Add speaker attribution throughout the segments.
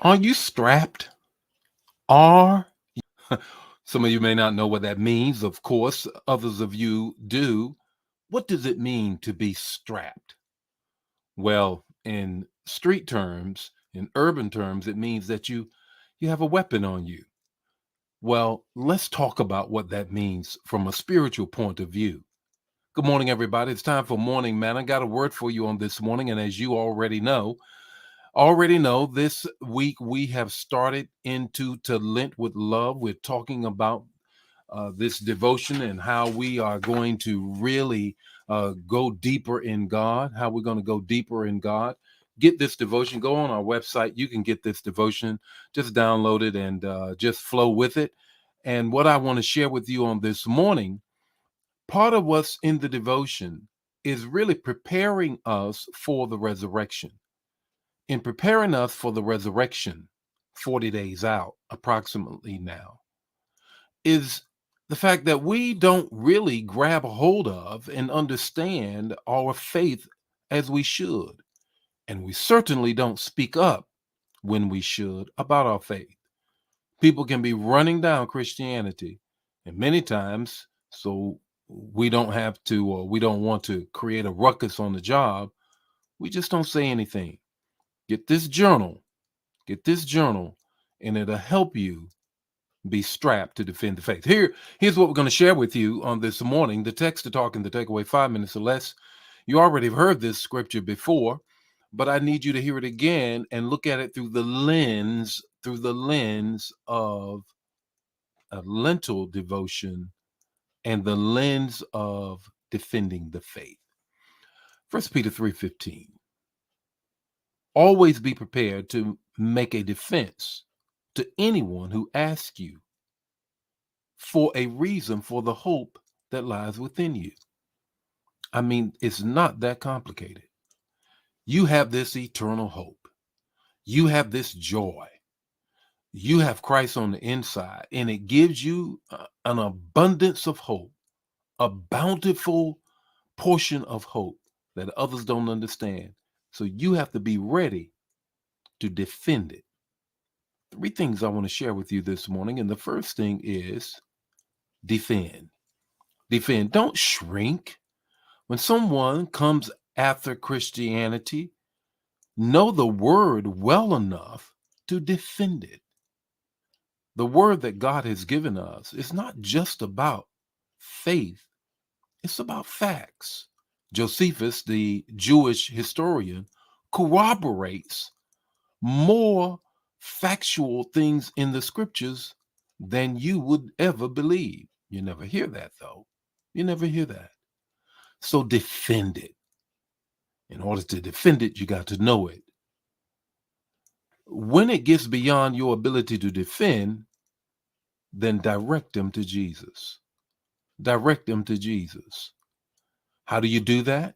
Speaker 1: Are you strapped? Are some of you may not know what that means. Of course, others of you do. What does it mean to be strapped? Well, in street terms, in urban terms, it means that you have a weapon on you. Well, let's talk about what that means from a spiritual point of view. Good morning, everybody. It's time for Morning Manna. Got a word for you on this morning, and as you already know, this week we have started into To Lent with Love. We're talking about this devotion and how we are going to really go deeper in God, how we're going to go deeper in God. Get this devotion, go on our website. You can get this devotion, just download it and just flow with it. And what I want to share with you on this morning, part of what's in the devotion is really preparing us for the resurrection. In preparing us for the resurrection, 40 days out, approximately now, is the fact that we don't really grab a hold of and understand our faith as we should. And we certainly don't speak up when we should about our faith. People can be running down Christianity, and many times, so we don't have to, or we don't want to create a ruckus on the job, we just don't say anything. Get this journal, get this journal, and it'll help you be strapped to defend the faith. Here's what we're going to share with you on this morning. The text to talk and the takeaway, 5 minutes or less. You already have heard this scripture before, but I need you to hear it again and look at it through the lens of a lentil devotion and the lens of defending the faith. 1 Peter 3:15. Always be prepared to make a defense to anyone who asks you for a reason for the hope that lies within you. I mean, it's not that complicated. You have this eternal hope. You have this joy. You have Christ on the inside, and it gives you an abundance of hope, a bountiful portion of hope that others don't understand. So you have to be ready to defend it. Three things I want to share with you this morning. And the first thing is defend. Defend. Don't shrink. When someone comes after Christianity, know the word well enough to defend it. The word that God has given us is not just about faith, it's about facts. Josephus, the Jewish historian, corroborates more factual things in the scriptures than you would ever believe. You never hear that, though. You never hear that. So defend it. In order to defend it, you got to know it. When it gets beyond your ability to defend, then direct them to Jesus. Direct them to Jesus. How do you do that?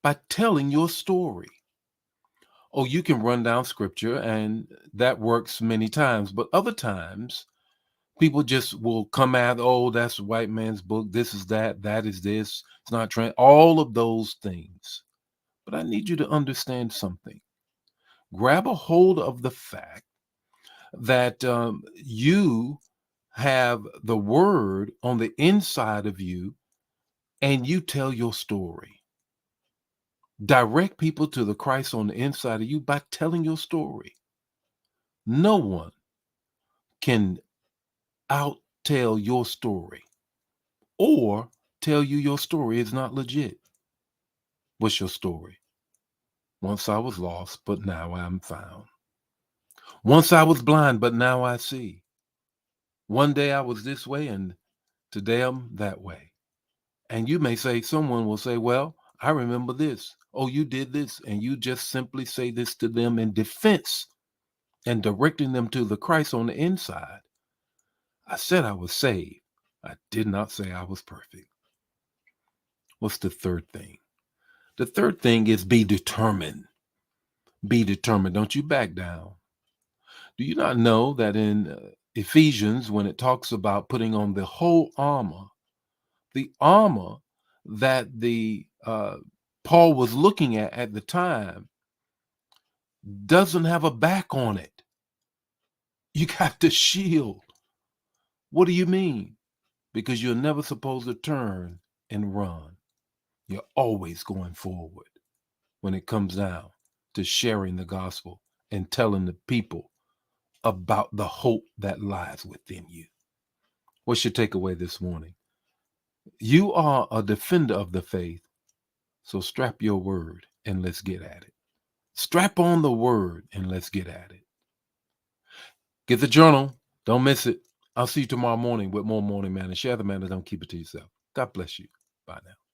Speaker 1: By telling your story. Oh, you can run down scripture, and that works many times, but other times, people just will come at, oh, that's a white man's book, this is that, that is this, it's not trans, all of those things. But I need you to understand something. Grab a hold of the fact that you have the word on the inside of you and you tell your story. Direct people to the Christ on the inside of you by telling your story. No one can out tell your story or tell you your story is not legit. What's your story? Once I was lost, but now I'm found. Once I was blind, but now I see. One day I was this way, and today I'm that way. And you may say, someone will say, well, I remember this. Oh, you did this. And you just simply say this to them in defense and directing them to the Christ on the inside. I said I was saved. I did not say I was perfect. What's the third thing? The third thing is be determined. Be determined. Don't you back down. Do you not know that in Ephesians, when it talks about putting on the whole armor, the armor that the Paul was looking at the time doesn't have a back on it. You got to shield. What do you mean? Because you're never supposed to turn and run. You're always going forward when it comes down to sharing the gospel and telling the people about the hope that lies within you. What's your takeaway this morning? You are a defender of the faith, so strap your word and let's get at it. Strap on the word and let's get at it. Get the journal. Don't miss it. I'll see you tomorrow morning with more Morning Manna. Share the manna. Don't keep it to yourself. God bless you. Bye now.